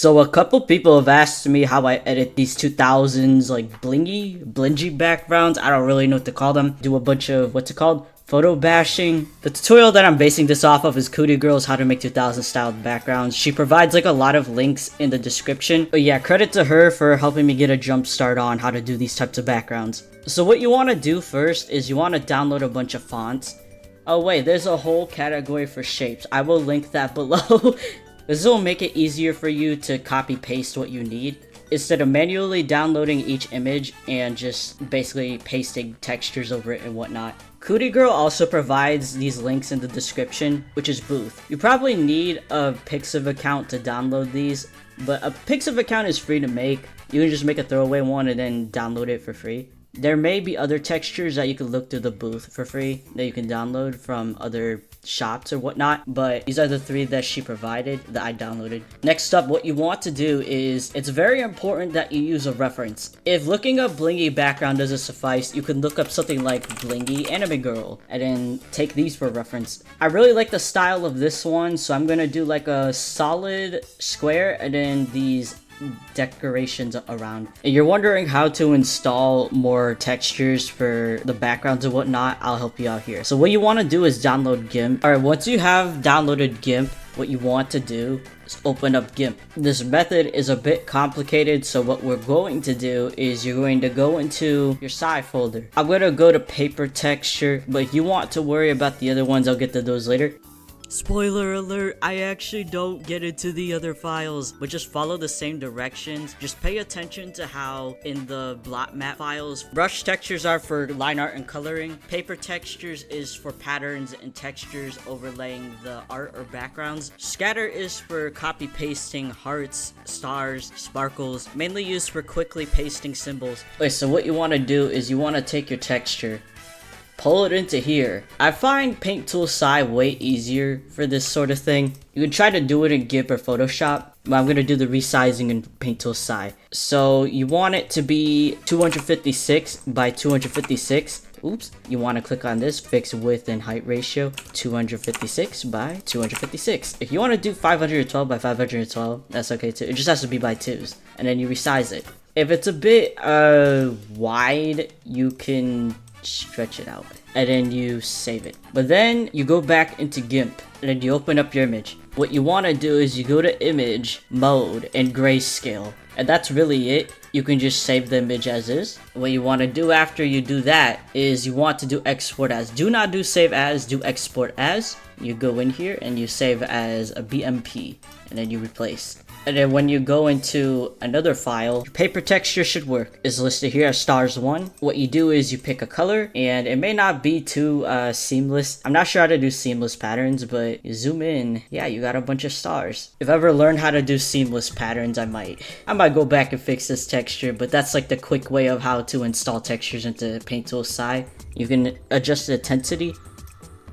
So a couple people have asked me how I edit these 2000s like blingy backgrounds. I don't really know what to call them. Do a bunch of, what's it called? Photo bashing. The tutorial that I'm basing this off of is Cootie Girl's How to Make 2000 Styled Backgrounds. She provides like a lot of links in the description. But yeah, credit to her for helping me get a jump start on how to do these types of backgrounds. So what you want to do first is you want to download a bunch of fonts. Oh wait, there's a whole category for shapes. I will link that below. This will make it easier for you to copy paste what you need, instead of manually downloading each image and just basically pasting textures over it and whatnot. Cootie Girl also provides these links in the description, which is Booth. You probably need a Pixiv account to download these, but a Pixiv account is free to make. You can just make a throwaway one and then download it for free. There may be other textures that you can look through the Booth for free that you can download from other shops or whatnot, but these are the three that she provided that I downloaded. Next up, what you want to do is, it's very important that you use a reference. If looking up blingy background doesn't suffice, you can look up something like blingy anime girl and then take these for reference. I really like the style of this one, so I'm gonna do like a solid square and then these decorations around. And you're wondering how to install more textures for the backgrounds and whatnot, I'll help you out here. So what you want to do is download GIMP. Alright, once you have downloaded GIMP, what you want to do is open up GIMP. This method is a bit complicated, so what we're going to do is you're going to go into your SAI folder. I'm going to go to paper texture, but if you want to worry about the other ones, I'll get to those later. Spoiler alert, I actually don't get into the other files, but just follow the same directions. Just pay attention to how in the blot map files, brush textures are for line art and coloring. Paper textures is for patterns and textures overlaying the art or backgrounds. Scatter is for copy pasting hearts, stars, sparkles, mainly used for quickly pasting symbols. Okay, so what you want to do is you want to take your texture, pull it into here. I find Paint Tool SAI way easier for this sort of thing. You can try to do it in GIMP or Photoshop, but I'm going to do the resizing in Paint Tool SAI. So you want it to be 256 by 256. Oops. You want to click on this, fix width and height ratio, 256 by 256. If you want to do 512 by 512, that's okay too. It just has to be by twos. And then you resize it. If it's a bit wide, you can stretch it out and then you save it. But then you go back into GIMP and then you open up your image. What you want to do is you go to image mode and grayscale, and that's really it. You can just save the image as is. What you want to do after you do that is you want to do export as. Do not do save as, do export as. You go in here and you save as a BMP and then you replace. And then when you go into another file, your paper texture should work. It's listed here as stars 1. What you do is you pick a color, and it may not be too seamless. I'm not sure how to do seamless patterns, but you zoom in, yeah, you got a bunch of stars. If I ever learn how to do seamless patterns, I might go back and fix this texture, but that's like the quick way of how to install textures into Paint Tool SAI. You can adjust the intensity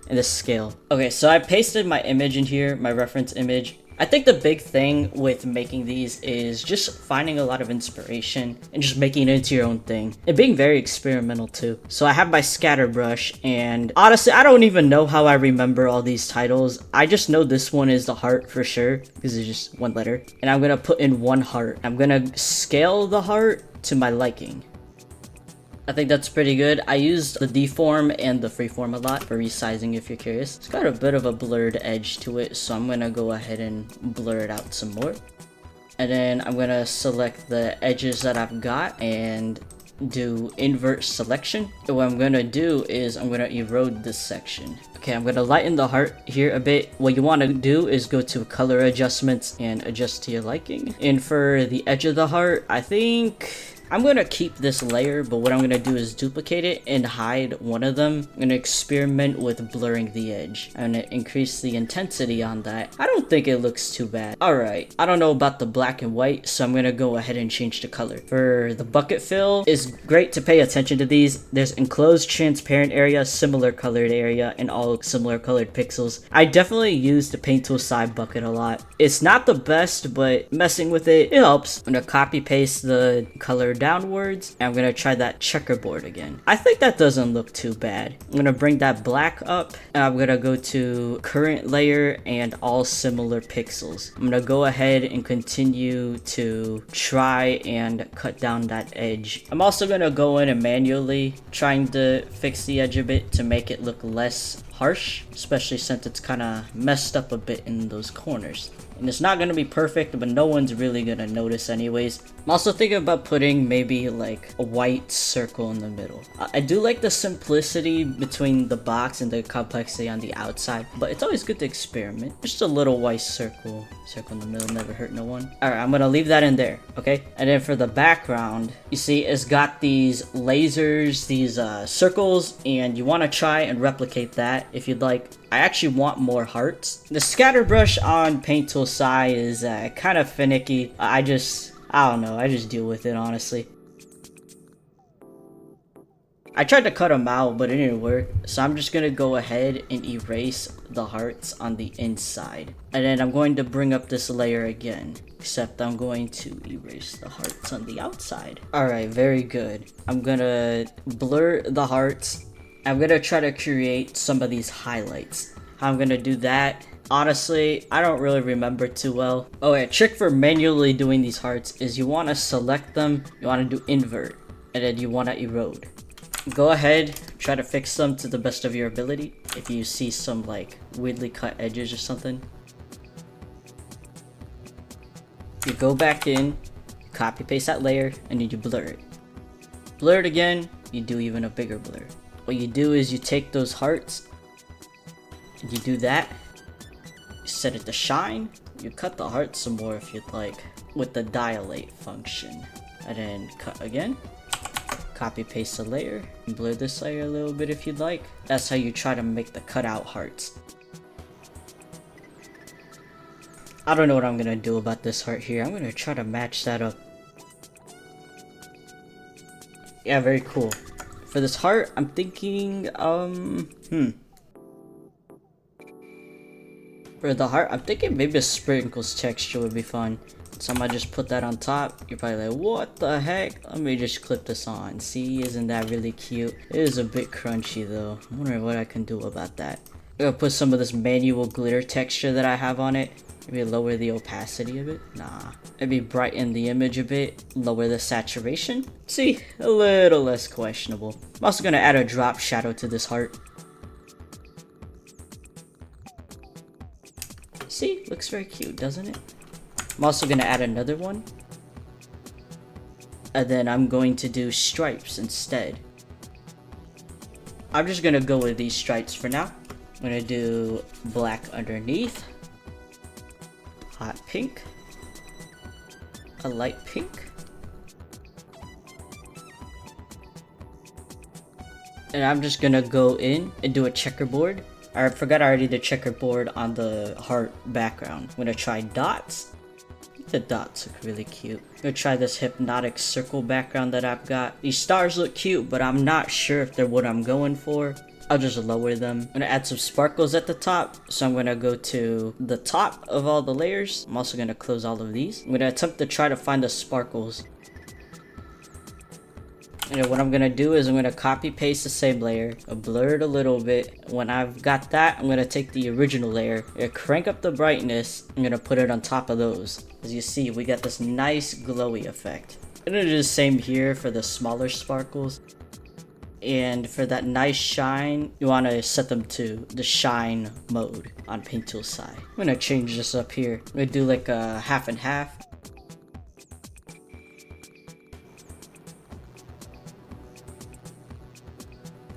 and the scale. Okay, so I pasted my image in here, my reference image. I think the big thing with making these is just finding a lot of inspiration and just making it into your own thing and being very experimental too. So I have my scatter brush, and honestly I don't even know how I remember all these titles. I just know this one is the heart for sure because it's just one letter, and I'm gonna put in one heart. I'm gonna scale the heart to my liking. I think that's pretty good. I used the deform and the freeform a lot for resizing if you're curious. It's got a bit of a blurred edge to it, so I'm gonna go ahead and blur it out some more. And then I'm gonna select the edges that I've got and do invert selection. And what I'm gonna do is I'm gonna erode this section. Okay, I'm gonna lighten the heart here a bit. What you want to do is go to color adjustments and adjust to your liking. And for the edge of the heart, I think I'm gonna keep this layer, but what I'm gonna do is duplicate it and hide one of them. I'm gonna experiment with blurring the edge. I'm gonna increase the intensity on that. I don't think it looks too bad. Alright, I don't know about the black and white, so I'm gonna go ahead and change the color. For the bucket fill, it's great to pay attention to these. There's enclosed transparent area, similar colored area, and all similar colored pixels. I definitely use the Paint Tool SAI bucket a lot. It's not the best, but messing with it, it helps. I'm gonna copy paste the colored downwards, and I'm gonna try that checkerboard again. I think that doesn't look too bad. I'm gonna bring that black up, and I'm gonna go to current layer and all similar pixels. I'm gonna go ahead and continue to try and cut down that edge. I'm also gonna go in and manually trying to fix the edge a bit to make it look less harsh, especially since it's kind of messed up a bit in those corners. And it's not going to be perfect, but no one's really going to notice anyways. I'm also thinking about putting maybe like a white circle in the middle. I do like the simplicity between the box and the complexity on the outside, but it's always good to experiment. Just a little white circle in the middle, never hurt no one. Alright, I'm going to leave that in there, okay? And then for the background, you see it's got these lasers, these circles, and you want to try and replicate that if you'd like. I actually want more hearts. The scatter brush on Paint Tool SAI is kind of finicky. I don't know, I just deal with it honestly. I tried to cut them out, but it didn't work. So I'm just gonna go ahead and erase the hearts on the inside. And then I'm going to bring up this layer again, except I'm going to erase the hearts on the outside. Alright, very good. I'm gonna blur the hearts. I'm gonna try to create some of these highlights. How I'm gonna do that, honestly, I don't really remember too well. Oh, a trick for manually doing these hearts is you want to select them, you want to do invert, and then you want to erode. Go ahead, try to fix them to the best of your ability. If you see some like weirdly cut edges or something, you go back in, copy paste that layer, and then you blur it. Blur it again, you do even a bigger blur. What you do is you take those hearts, and you do that, you set it to shine, you cut the heart some more if you'd like, with the dilate function, and then cut again, copy paste the layer, and blur this layer a little bit if you'd like. That's how you try to make the cutout hearts. I don't know what I'm gonna do about this heart here. I'm gonna try to match that up. Yeah, very cool. For this heart, I'm thinking, For the heart, I'm thinking maybe a sprinkles texture would be fun. So I might just put that on top. You're probably like, what the heck? Let me just clip this on. See, isn't that really cute? It is a bit crunchy though. I'm wondering what I can do about that. I'm gonna put some of this manual glitter texture that I have on it. Maybe lower the opacity of it. Nah. Maybe brighten the image a bit. Lower the saturation. See, a little less questionable. I'm also gonna add a drop shadow to this heart. See, looks very cute, doesn't it? I'm also gonna add another one. And then I'm going to do stripes instead. I'm just gonna go with these stripes for now. I'm gonna do black underneath. Hot pink, a light pink, and I'm just gonna go in and do a checkerboard. I forgot I already did checkerboard on the heart background. I'm gonna try dots. The dots look really cute. I'm gonna try this hypnotic circle background that I've got. These stars look cute, but I'm not sure if they're what I'm going for. I'll just lower them. I'm gonna add some sparkles at the top. So I'm gonna go to the top of all the layers. I'm also gonna close all of these. I'm gonna attempt to try to find the sparkles. And then what I'm gonna do is I'm gonna copy paste the same layer, blur it a little bit. When I've got that, I'm gonna take the original layer, crank up the brightness. I'm gonna put it on top of those. As you see, we got this nice glowy effect. I'm gonna do the same here for the smaller sparkles. And for that nice shine, you want to set them to the shine mode on Paint Tool SAI. I'm going to change this up here. I'm going to do like a half and half.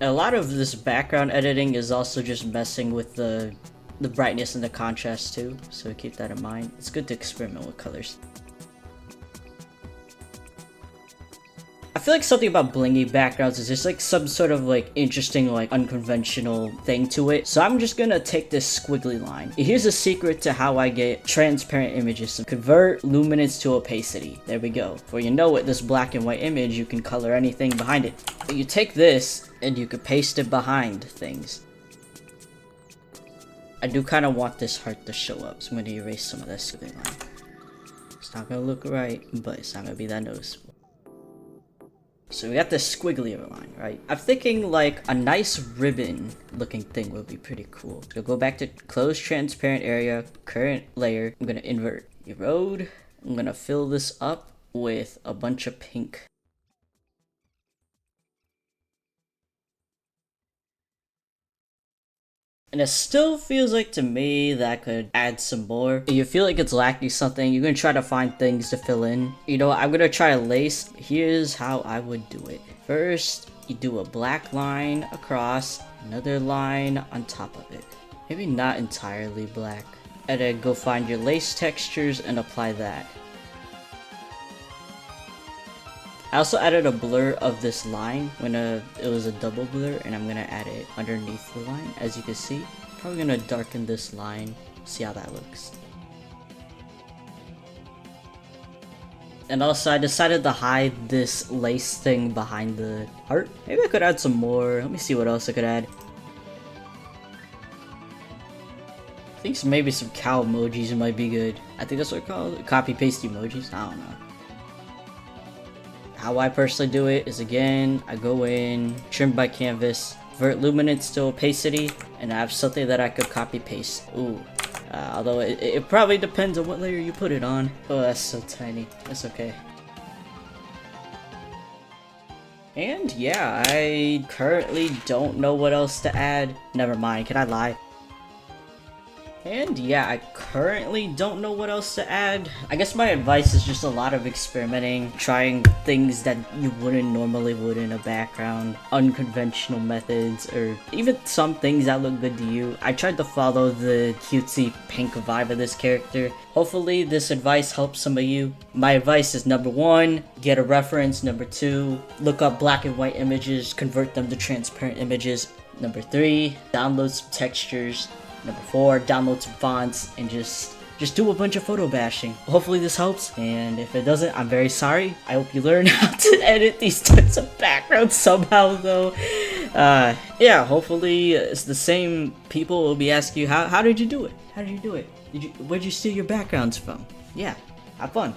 A lot of this background editing is also just messing with the brightness and the contrast too, so keep that in mind. It's good to experiment with colors. I feel like something about blingy backgrounds is just like some sort of like interesting, like unconventional thing to it. So I'm just gonna take this squiggly line. Here's a secret to how I get transparent images. So convert luminance to opacity. There we go. Before you know it, this black and white image, you can color anything behind it. You take this and you can paste it behind things. I do kind of want this heart to show up, so I'm gonna erase some of that squiggly line. It's not gonna look right, but it's not gonna be that noticeable. So we got this squiggly line, right? I'm thinking like a nice ribbon looking thing would be pretty cool. So go back to close transparent area, current layer. I'm gonna invert erode. I'm gonna fill this up with a bunch of pink. And it still feels like to me that I could add some more. If you feel like it's lacking something, you're gonna try to find things to fill in. You know, I'm gonna try a lace. Here's how I would do it. First, you do a black line across, another line on top of it. Maybe not entirely black. And then go find your lace textures and apply that. I also added a blur of this line when it was a double blur, and I'm gonna add it underneath the line. As you can see, probably gonna darken this line, see how that looks. And also I decided to hide this lace thing behind the heart. Maybe I could add some more. Let me see what else I could add. I think maybe some cow emojis might be good. I think that's what they're called. Copy paste emojis. I don't know. How I personally do it is, again, I go in, trim by canvas, vert luminance to opacity, and I have something that I could copy paste. Ooh. Although it probably depends on what layer you put it on. Oh, that's so tiny. That's okay. And yeah, I currently don't know what else to add. Never mind, can I lie? And yeah, I currently don't know what else to add. I guess my advice is just a lot of experimenting, trying things that you wouldn't normally would in a background, unconventional methods, or even some things that look good to you. I tried to follow the cutesy pink vibe of this character. Hopefully this advice helps some of you. My advice is, number 1, get a reference. Number 2, look up black and white images, convert them to transparent images. Number 3, download some textures. Number 4, download some fonts and just do a bunch of photo bashing. Hopefully this helps, and if it doesn't, I'm very sorry. I hope you learn how to edit these types of backgrounds somehow though. Yeah, hopefully it's the same people will be asking you, how did you do it? How did you do it? Where'd you steal your backgrounds from? Yeah, have fun.